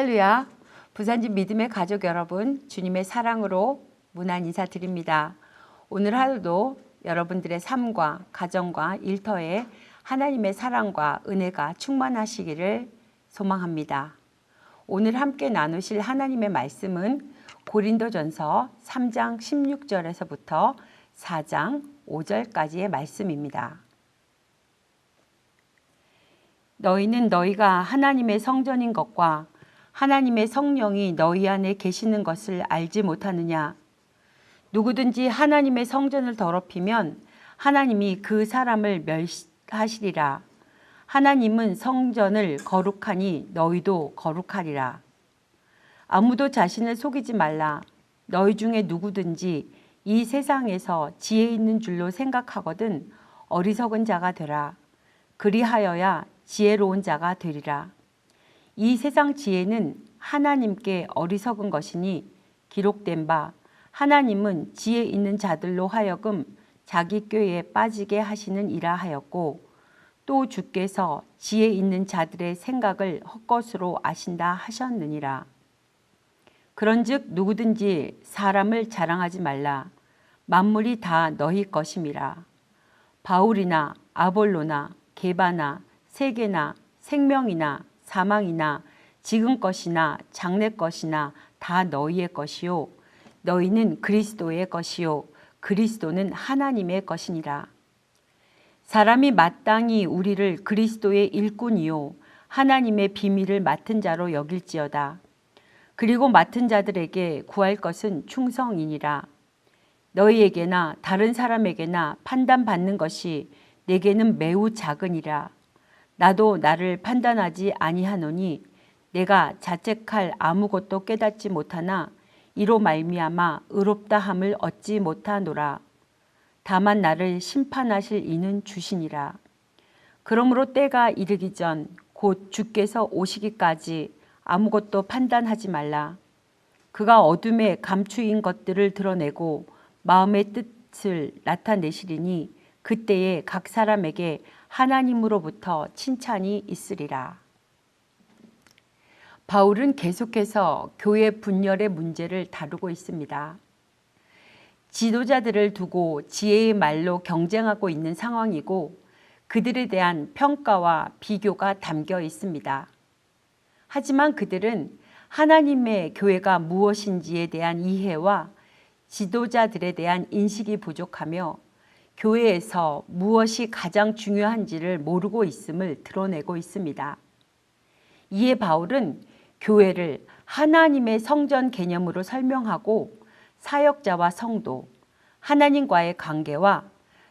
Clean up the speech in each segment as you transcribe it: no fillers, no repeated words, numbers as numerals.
할렐루야. 부산집 믿음의 가족 여러분, 주님의 사랑으로 문안 인사드립니다. 오늘 하루도 여러분들의 삶과 가정과 일터에 하나님의 사랑과 은혜가 충만하시기를 소망합니다. 오늘 함께 나누실 하나님의 말씀은 고린도전서 3장 16절에서부터 4장 5절까지의 말씀입니다. 너희는 너희가 하나님의 성전인 것과 하나님의 성령이 너희 안에 계시는 것을 알지 못하느냐? 누구든지 하나님의 성전을 더럽히면 하나님이 그 사람을 멸하시리라. 하나님은 성전을 거룩하니 너희도 거룩하리라. 아무도 자신을 속이지 말라. 너희 중에 누구든지 이 세상에서 지혜 있는 줄로 생각하거든 어리석은 자가 되라. 그리하여야 지혜로운 자가 되리라. 이 세상 지혜는 하나님께 어리석은 것이니 기록된 바 하나님은 지혜 있는 자들로 하여금 자기 꾀에 빠지게 하시는 이라 하였고 또 주께서 지혜 있는 자들의 생각을 헛것으로 아신다 하셨느니라. 그런즉 누구든지 사람을 자랑하지 말라. 만물이 다 너희 것임이라. 바울이나 아볼로나 게바나 세계나 생명이나 사망이나 지금 것이나 장래 것이나 다 너희의 것이요 너희는 그리스도의 것이요 그리스도는 하나님의 것이니라. 사람이 마땅히 우리를 그리스도의 일꾼이요 하나님의 비밀을 맡은 자로 여길지어다. 그리고 맡은 자들에게 구할 것은 충성이니라. 너희에게나 다른 사람에게나 판단받는 것이 내게는 매우 작으니라. 나도 나를 판단하지 아니하노니 내가 자책할 아무것도 깨닫지 못하나 이로 말미암아 의롭다 함을 얻지 못하노라. 다만 나를 심판하실 이는 주시니라. 그러므로 때가 이르기 전 곧 주께서 오시기까지 아무것도 판단하지 말라. 그가 어둠에 감추인 것들을 드러내고 마음의 뜻을 나타내시리니 그때에 각 사람에게 하나님으로부터 칭찬이 있으리라. 바울은 계속해서 교회 분열의 문제를 다루고 있습니다. 지도자들을 두고 지혜의 말로 경쟁하고 있는 상황이고 그들에 대한 평가와 비교가 담겨 있습니다. 하지만 그들은 하나님의 교회가 무엇인지에 대한 이해와 지도자들에 대한 인식이 부족하며 교회에서 무엇이 가장 중요한지를 모르고 있음을 드러내고 있습니다. 이에 바울은 교회를 하나님의 성전 개념으로 설명하고 사역자와 성도, 하나님과의 관계와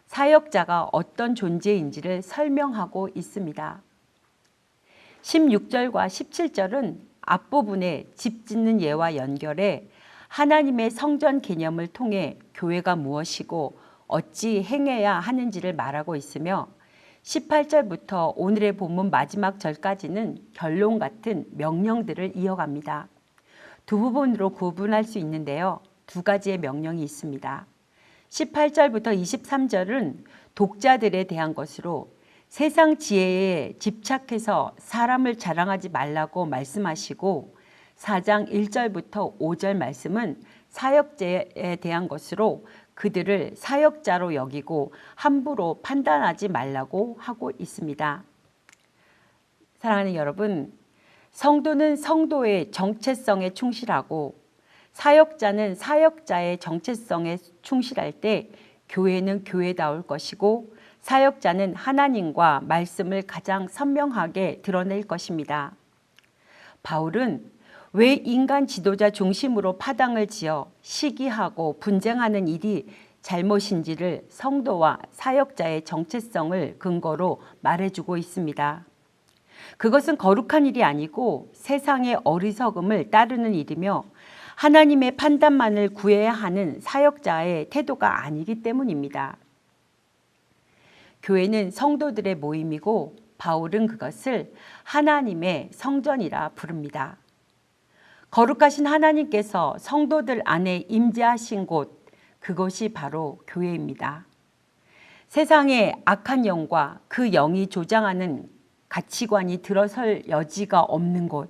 사역자가 어떤 존재인지를 설명하고 있습니다. 16절과 17절은 앞부분에 집 짓는 예와 연결해 하나님의 성전 개념을 통해 교회가 무엇이고 어찌 행해야 하는지를 말하고 있으며 18절부터 오늘의 본문 마지막 절까지는 결론 같은 명령들을 이어갑니다. 두 부분으로 구분할 수 있는데요. 두 가지의 명령이 있습니다. 18절부터 23절은 독자들에 대한 것으로 세상 지혜에 집착해서 사람을 자랑하지 말라고 말씀하시고 4장 1절부터 5절 말씀은 사역자에 대한 것으로 그들을 사역자로 여기고 함부로 판단하지 말라고 하고 있습니다. 사랑하는 여러분, 성도는 성도의 정체성에 충실하고 사역자는 사역자의 정체성에 충실할 때 교회는 교회다울 것이고 사역자는 하나님과 말씀을 가장 선명하게 드러낼 것입니다. 바울은 왜 인간 지도자 중심으로 파당을 지어 시기하고 분쟁하는 일이 잘못인지를 성도와 사역자의 정체성을 근거로 말해주고 있습니다. 그것은 거룩한 일이 아니고 세상의 어리석음을 따르는 일이며 하나님의 판단만을 구해야 하는 사역자의 태도가 아니기 때문입니다. 교회는 성도들의 모임이고 바울은 그것을 하나님의 성전이라 부릅니다. 거룩하신 하나님께서 성도들 안에 임재하신 곳, 그것이 바로 교회입니다. 세상의 악한 영과 그 영이 조장하는 가치관이 들어설 여지가 없는 곳,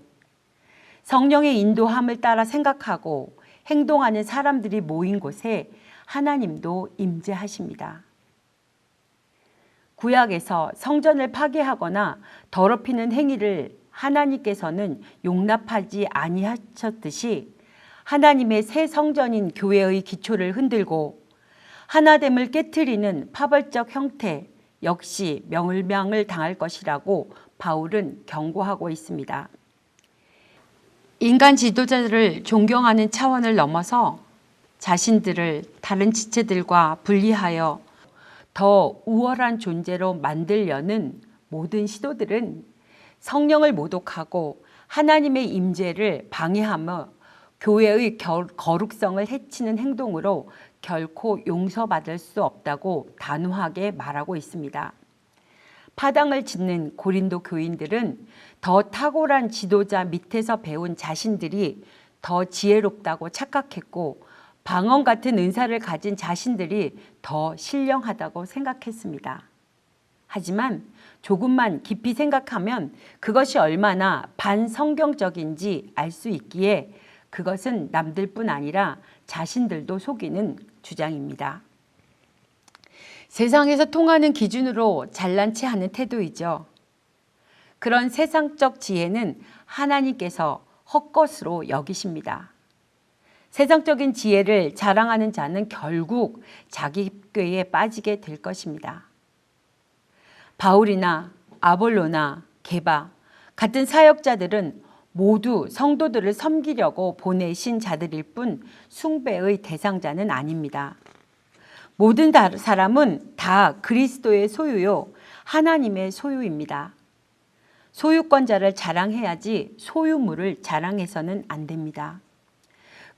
성령의 인도함을 따라 생각하고 행동하는 사람들이 모인 곳에 하나님도 임재하십니다. 구약에서 성전을 파괴하거나 더럽히는 행위를 하나님께서는 용납하지 아니하셨듯이 하나님의 새 성전인 교회의 기초를 흔들고 하나됨을 깨트리는 파벌적 형태 역시 멸망을 당할 것이라고 바울은 경고하고 있습니다. 인간 지도자들을 존경하는 차원을 넘어서 자신들을 다른 지체들과 분리하여 더 우월한 존재로 만들려는 모든 시도들은 성령을 모독하고 하나님의 임재를 방해하며 교회의 거룩성을 해치는 행동으로 결코 용서받을 수 없다고 단호하게 말하고 있습니다. 파당을 짓는 고린도 교인들은 더 탁월한 지도자 밑에서 배운 자신들이 더 지혜롭다고 착각했고 방언 같은 은사를 가진 자신들이 더 신령하다고 생각했습니다. 하지만 조금만 깊이 생각하면 그것이 얼마나 반성경적인지 알 수 있기에 그것은 남들뿐 아니라 자신들도 속이는 주장입니다. 세상에서 통하는 기준으로 잘난 체 하는 태도이죠. 그런 세상적 지혜는 하나님께서 헛것으로 여기십니다. 세상적인 지혜를 자랑하는 자는 결국 자기 꾀에 빠지게 될 것입니다. 바울이나 아볼로나 게바 같은 사역자들은 모두 성도들을 섬기려고 보내신 자들일 뿐 숭배의 대상자는 아닙니다. 모든 사람은 다 그리스도의 소유요 하나님의 소유입니다. 소유권자를 자랑해야지 소유물을 자랑해서는 안 됩니다.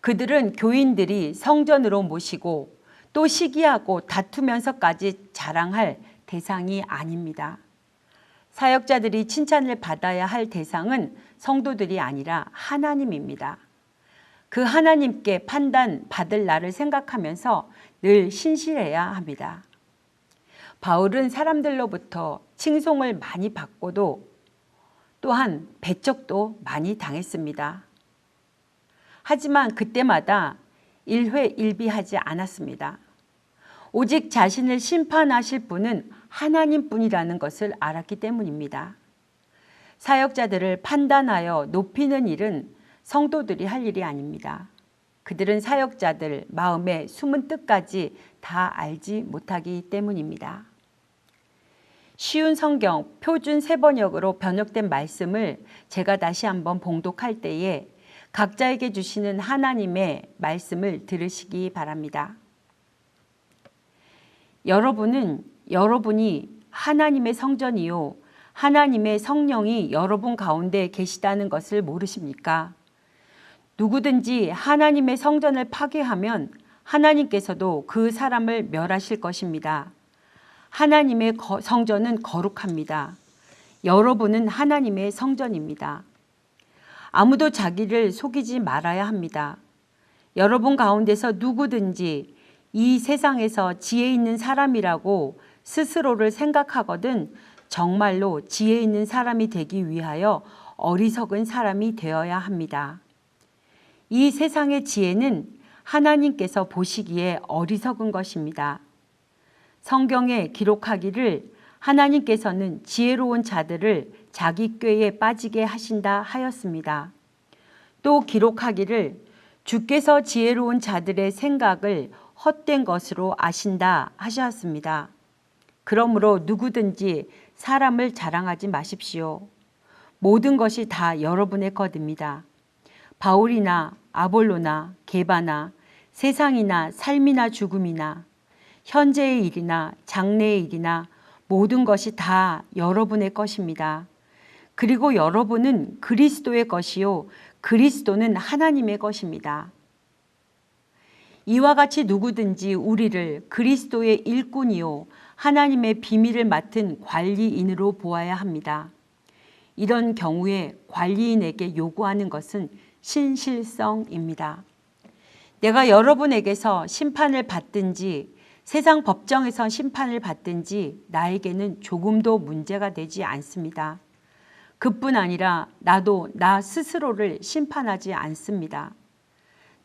그들은 교인들이 성전으로 모시고 또 시기하고 다투면서까지 자랑할 대상이 아닙니다. 사역자들이 칭찬을 받아야 할 대상은 성도들이 아니라 하나님입니다. 그 하나님께 판단받을 날을 생각하면서 늘 신실해야 합니다. 바울은 사람들로부터 칭송을 많이 받고도 또한 배척도 많이 당했습니다. 하지만 그때마다 일회일비하지 않았습니다. 오직 자신을 심판하실 분은 하나님뿐이라는 것을 알았기 때문입니다. 사역자들을 판단하여 높이는 일은 성도들이 할 일이 아닙니다. 그들은 사역자들 마음의 숨은 뜻까지 다 알지 못하기 때문입니다. 쉬운 성경 표준 세번역으로 번역된 말씀을 제가 다시 한번 봉독할 때에 각자에게 주시는 하나님의 말씀을 들으시기 바랍니다. 여러분이 하나님의 성전이요 하나님의 성령이 여러분 가운데 계시다는 것을 모르십니까? 누구든지 하나님의 성전을 파괴하면 하나님께서도 그 사람을 멸하실 것입니다. 하나님의 성전은 거룩합니다. 여러분은 하나님의 성전입니다. 아무도 자기를 속이지 말아야 합니다. 여러분 가운데서 누구든지 이 세상에서 지혜 있는 사람이라고 스스로를 생각하거든 정말로 지혜 있는 사람이 되기 위하여 어리석은 사람이 되어야 합니다. 이 세상의 지혜는 하나님께서 보시기에 어리석은 것입니다. 성경에 기록하기를 하나님께서는 지혜로운 자들을 자기 꾀에 빠지게 하신다 하였습니다. 또 기록하기를 주께서 지혜로운 자들의 생각을 헛된 것으로 아신다 하셨습니다. 그러므로 누구든지 사람을 자랑하지 마십시오. 모든 것이 다 여러분의 것입니다. 바울이나 아볼로나 게바나 세상이나 삶이나 죽음이나 현재의 일이나 장래의 일이나 모든 것이 다 여러분의 것입니다. 그리고 여러분은 그리스도의 것이요 그리스도는 하나님의 것입니다. 이와 같이 누구든지 우리를 그리스도의 일꾼이요 하나님의 비밀을 맡은 관리인으로 보아야 합니다. 이런 경우에 관리인에게 요구하는 것은 신실성입니다. 내가 여러분에게서 심판을 받든지 세상 법정에서 심판을 받든지 나에게는 조금도 문제가 되지 않습니다. 그뿐 아니라 나도 나 스스로를 심판하지 않습니다.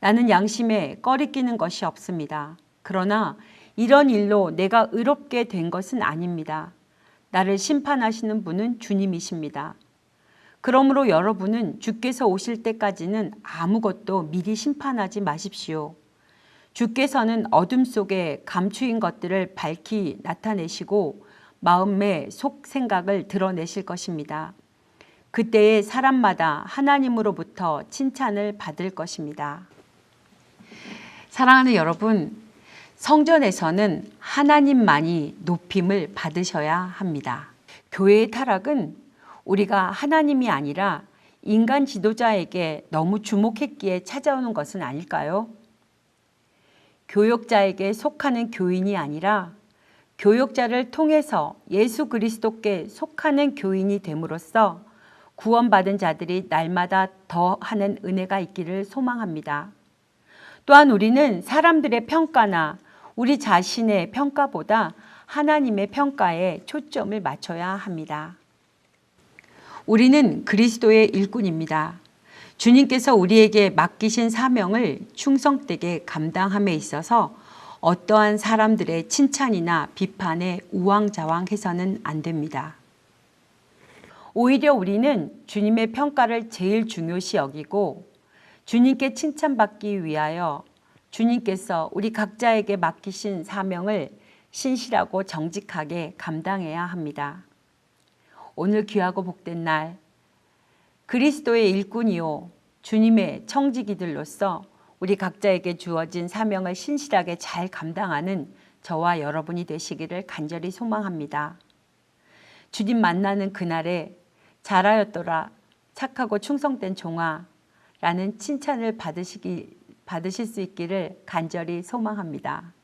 나는 양심에 꺼리끼는 것이 없습니다. 그러나 이런 일로 내가 의롭게 된 것은 아닙니다. 나를 심판하시는 분은 주님이십니다. 그러므로 여러분은 주께서 오실 때까지는 아무것도 미리 심판하지 마십시오. 주께서는 어둠 속에 감추인 것들을 밝히 나타내시고 마음의 속 생각을 드러내실 것입니다. 그때에 사람마다 하나님으로부터 칭찬을 받을 것입니다. 사랑하는 여러분, 성전에서는 하나님만이 높임을 받으셔야 합니다. 교회의 타락은 우리가 하나님이 아니라 인간 지도자에게 너무 주목했기에 찾아오는 것은 아닐까요? 교역자에게 속하는 교인이 아니라 교역자를 통해서 예수 그리스도께 속하는 교인이 됨으로써 구원받은 자들이 날마다 더하는 은혜가 있기를 소망합니다. 또한 우리는 사람들의 평가나 우리 자신의 평가보다 하나님의 평가에 초점을 맞춰야 합니다. 우리는 그리스도의 일꾼입니다. 주님께서 우리에게 맡기신 사명을 충성되게 감당함에 있어서 어떠한 사람들의 칭찬이나 비판에 우왕좌왕해서는 안 됩니다. 오히려 우리는 주님의 평가를 제일 중요시 여기고 주님께 칭찬받기 위하여 주님께서 우리 각자에게 맡기신 사명을 신실하고 정직하게 감당해야 합니다. 오늘 귀하고 복된 날, 그리스도의 일꾼이요 주님의 청지기들로서 우리 각자에게 주어진 사명을 신실하게 잘 감당하는 저와 여러분이 되시기를 간절히 소망합니다. 주님 만나는 그날에 잘하였더라 착하고 충성된 종아 라는 칭찬을 받으실 수 있기를 간절히 소망합니다.